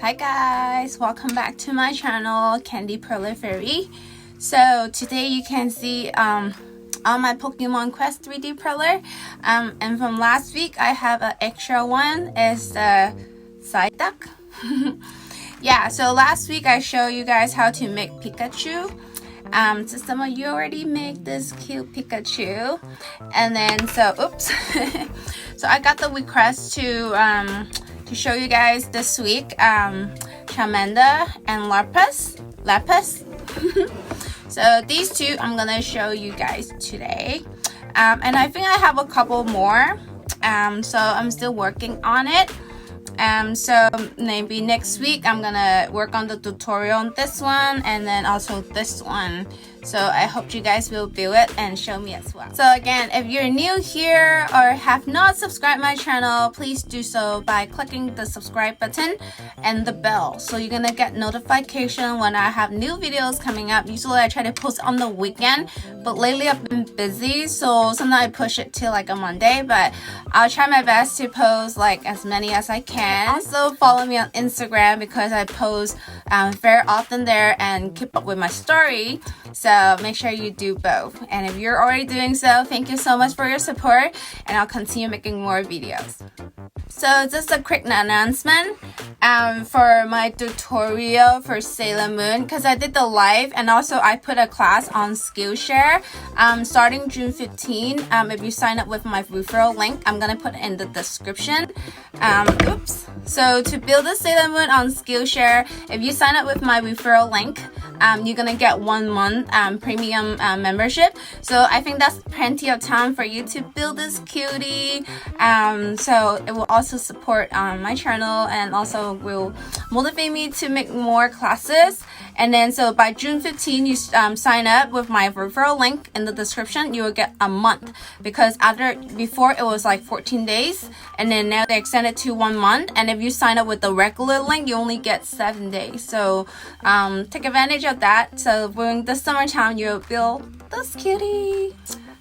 Hi guys, welcome back to my channel, Candy Perler Fairy. So today you can see on my Pokemon Quest 3D Perler, and from last week I have an extra one, is the side duck. Yeah, so last week I showed you guys how to make Pikachu. So some of you already made this cute Pikachu, and then so so I got the request to show you guys this week Charmander and Lapras. So these two I'm gonna show you guys today, and I think I have a couple more, so I'm still working on it. So maybe next week I'm gonna work on the tutorial on this one and then also this one. So I hope you guys will view it and show me as well. So again, if you're new here or have not subscribed my channel, please do so by clicking the subscribe button and the bell, so you're gonna get notification when I have new videos coming up. Usually I try to post on the weekend, but lately I've been busy, so sometimes I push it to like a Monday, but I'll try my best to post like as many as I can. Also follow me on Instagram because I post very often there and keep up with my story. So make sure you do both. And if you're already doing so, thank you so much for your support, and I'll continue making more videos. So just a quick announcement for my tutorial for Sailor Moon, because I did the live and also I put a class on Skillshare starting June 15. If you sign up with my referral link, I'm gonna put it in the description. So to build the Sailor Moon on Skillshare, if you sign up with my referral link, you're gonna get 1 month premium membership. So I think that's plenty of time for you to build this cutie. So it will also support my channel and also will motivate me to make more classes. And then so by June 15, you sign up with my referral link in the description, you will get a month, because before it was like 14 days, and then now they extended to 1 month. And if you sign up with the regular link, you only get 7 days. So take advantage of that. So during the summertime, you'll build this cutie.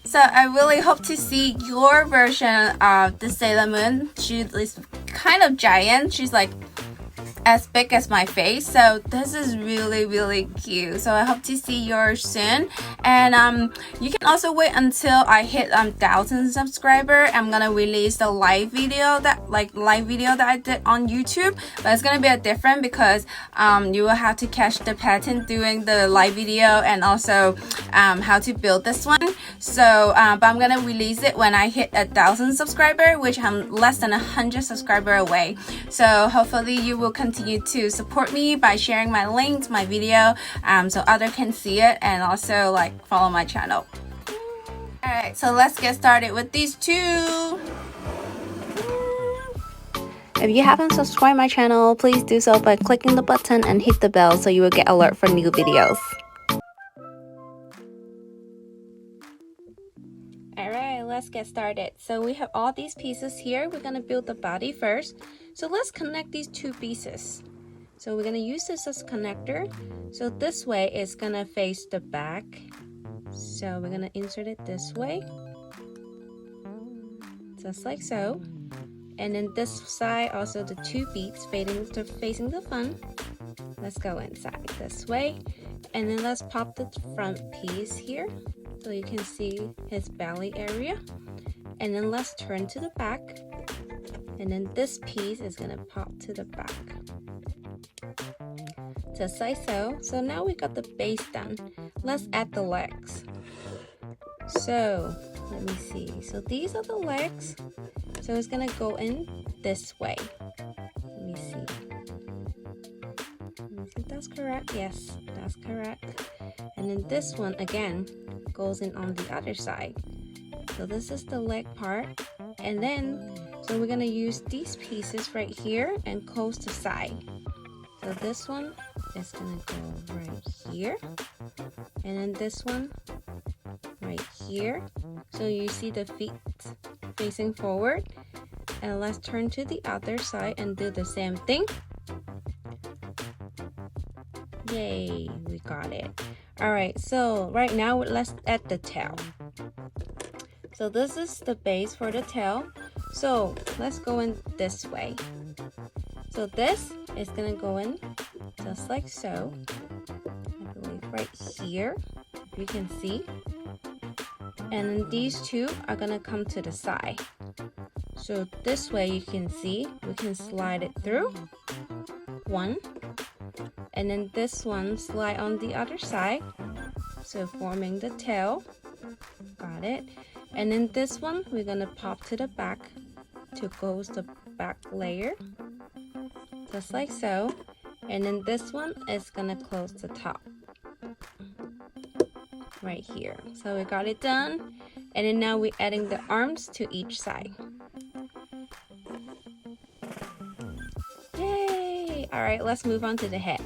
So I really hope to see your version of the Sailor Moon. She is kind of giant. She's like as big as my face, so this is really cute. So I hope to see yours soon. And you can also wait until I hit 1,000 subscriber. I'm gonna release the live video that I did on YouTube, but it's gonna be a different, because you will have to catch the pattern doing the live video and also how to build this one. So but I'm gonna release it when I hit 1,000 subscriber, which I'm less than 100 subscriber away. So hopefully you will continue to support me by sharing my links, my video, so others can see it and also like follow my channel. Alright, so let's get started with these two. If you haven't subscribed my channel, please do so by clicking the button and hit the bell so you will get alert for new videos. Alright, let's get started. So we have all these pieces here. We're gonna build the body first. So let's connect these two pieces. So we're gonna use this as connector. So this way it's gonna face the back. So we're gonna insert it this way, just like so. And then this side also the two beads facing the front. Let's go inside this way, and then let's pop the front piece here so you can see his belly area. And then let's turn to the back, and then this piece is gonna pop to the back, just like so. So now we got the base done. Let's add the legs. So let me see. So these are the legs. So it's gonna go in this way. Let me see. If that's correct. Yes, that's correct. And then this one again goes in on the other side. So this is the leg part. And then so we're gonna use these pieces right here and close the side. So this one is gonna go right here, and then this one right here. So you see the feet facing forward. And let's turn to the other side and do the same thing. Yay, we got it. Alright, so right now let's add the tail. So this is the base for the tail. So let's go in this way. So this is gonna go in just like so. I believe right here, if you can see. And then these two are gonna come to the side. So this way you can see, we can slide it through. One. And then this one slide on the other side. So forming the tail. Got it. And then this one, we're gonna pop to the back to close the back layer. Just like so. And then this one is gonna close the top. Right here. So we got it done. And then now we're adding the arms to each side. Yay! Alright, let's move on to the head.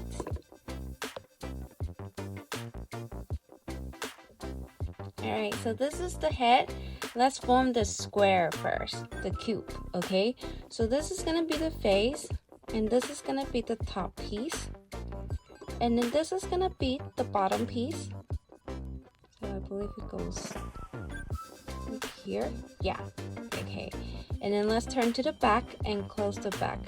Alright, so this is the head. Let's form the square first, the cube, okay? So this is gonna be the face, and this is gonna be the top piece. And then this is gonna be the bottom piece. So I believe it goes here. Yeah, okay. And then let's turn to the back and close the back.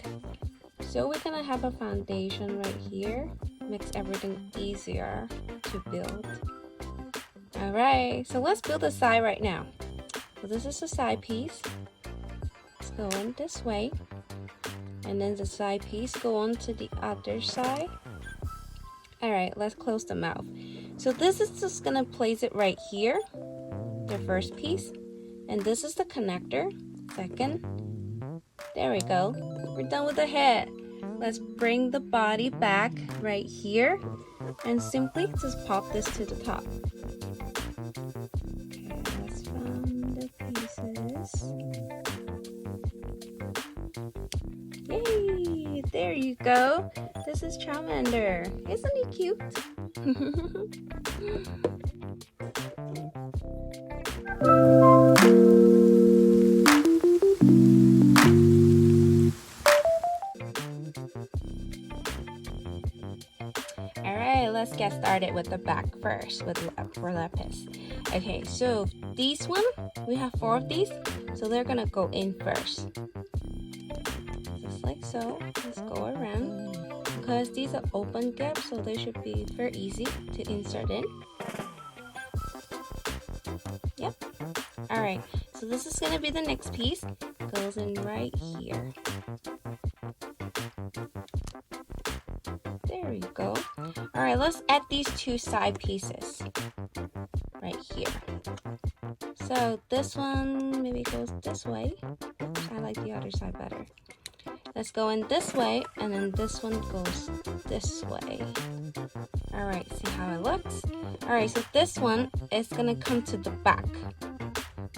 So we're gonna have a foundation right here. Makes everything easier to build. Alright, so let's build the side right now. So this is the side piece. Let's go in this way. And then the side piece go on to the other side. Alright, let's close the mouth. So this is just gonna place it right here, the first piece. And this is the connector, second. There we go. We're done with the head. Let's bring the body back right here and simply just pop this to the top. Okay, let's find the pieces. Yay! There you go. This is Charmander. Isn't he cute? Alright, let's get started with the back first for Lapras. Okay, so these one, we have 4 of these, so they're gonna go in first. Just like so. Let's go around. Because these are open gaps, so they should be very easy to insert in. Yep. Alright, so this is gonna be the next piece. Goes in right here. There we go. Alright, let's add these 2 side pieces. Right here. So this one maybe goes this way. Oops, I like the other side better. Let's go in this way, and then this one goes this way. Alright, see how it looks? Alright, so this one is gonna come to the back.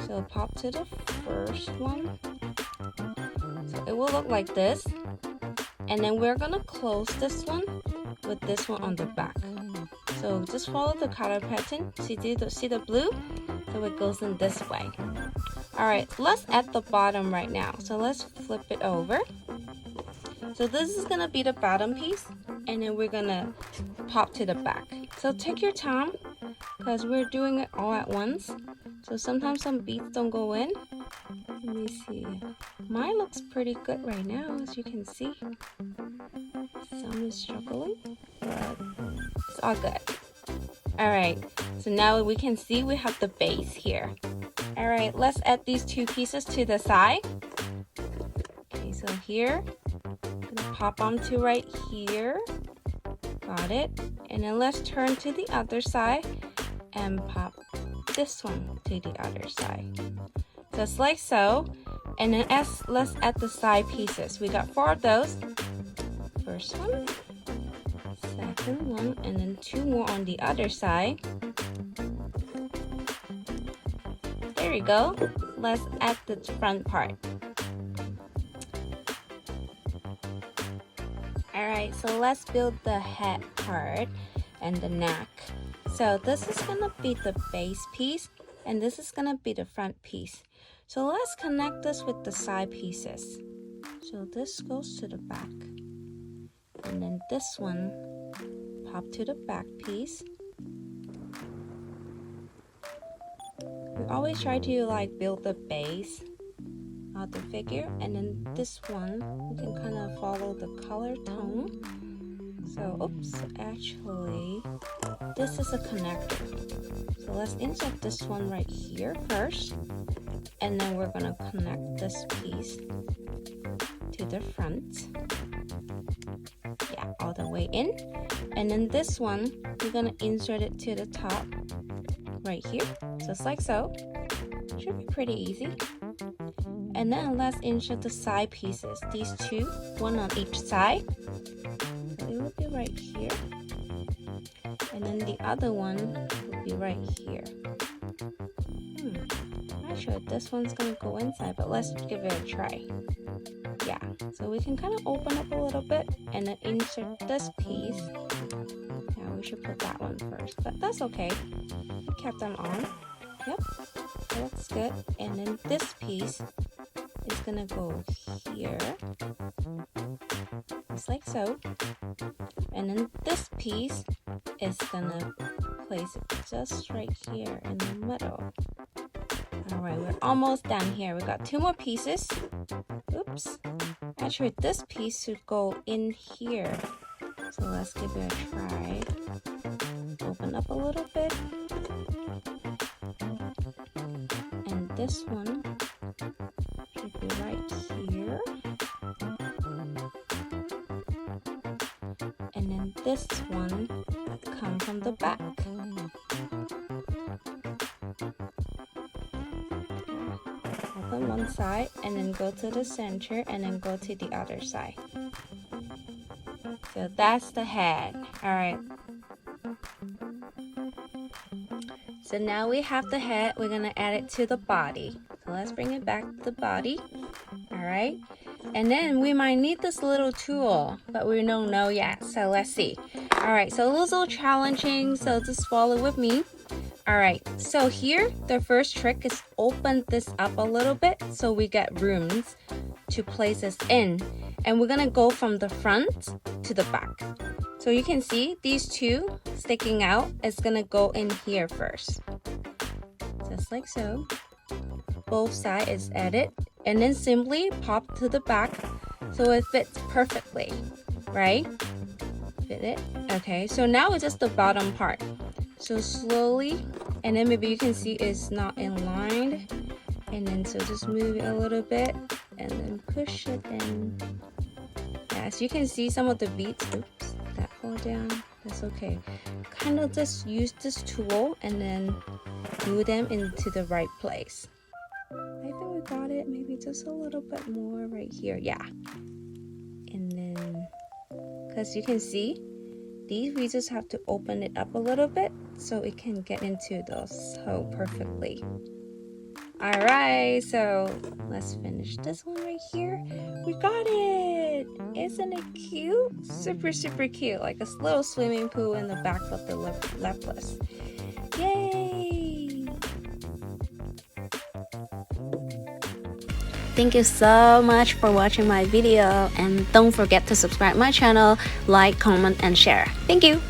So pop to the first one. So it will look like this. And then we're gonna close this one with this one on the back. So just follow the color pattern. See the blue? So it goes in this way. Alright, let's add the bottom right now. So let's flip it over. So this is gonna be the bottom piece, and then we're gonna pop to the back. So take your time, because we're doing it all at once. So sometimes some beads don't go in. Let me see. Mine looks pretty good right now, as you can see. Some is struggling, but it's all good. Alright, so now we can see we have the base here. Alright, let's add these 2 pieces to the side. Okay, so here, I'm gonna pop onto right here. Got it. And then let's turn to the other side and pop this one to the other side. Just like so. And then let's add the side pieces. We got 4 of those. First one, second one, and then 2 more on the other side. There we go. Let's add the front part. Alright, so let's build the head part and the neck. So this is gonna be the base piece, and this is gonna be the front piece. So let's connect this with the side pieces. So this goes to the back. And then this one pop to the back piece. We always try to build the base out the figure, and then this one you can kind of follow the color tone. So oops, actually this is a connector, so let's insert this one right here first, and then we're gonna connect this piece to the front, yeah, all the way in. And then this one we're gonna insert it to the top right here, just like so. Should be pretty easy. And then let's insert the side pieces, these two, one on each side. So it will be right here, and then the other one will be right here. Not sure if this one's gonna go inside, but let's give it a try. Yeah, so we can kind of open up a little bit and then insert this piece. Yeah, we should put that one first, but that's okay. We kept them on. Yep, that looks good. And then this piece is gonna go here, just like so. And then this piece is gonna place it just right here in the middle. Alright, we're almost done here. We got 2 more pieces. Oops. Actually, this piece should go in here. So let's give it a try. Open up a little bit. And this one should be right here. And then this one come from the back. Open one side and then go to the center and then go to the other side. So that's the head. Alright. So now we have the head. We're gonna add it to the body. So let's bring it back to the body. Alright. And then we might need this little tool, but we don't know yet. So let's see. Alright, so a little challenging, so just follow with me. Alright, so here the first trick is open this up a little bit so we get rooms to place this in. And we're gonna go from the front to the back. So you can see these two sticking out is gonna go in here first. Just like so. Both sides is added, and then simply pop to the back so it fits perfectly, right? Fit it. Okay, so now it's just the bottom part. So slowly, and then maybe you can see it's not in line, and then so just move it a little bit and then push it in. Yeah, so you can see some of the beads, oops, that fall down. That's okay. Kind of just use this tool and then glue them into the right place. I think we got it, maybe just a little bit more right here. Yeah. And then, because you can see, we just have to open it up a little bit so it can get into the hole perfectly. Alright, so let's finish this one right here. We got it! Isn't it cute? Super, super cute. Like a little swimming pool in the back of the Lapras. Yay! Thank you so much for watching my video, and don't forget to subscribe my channel, like, comment, and share. Thank you!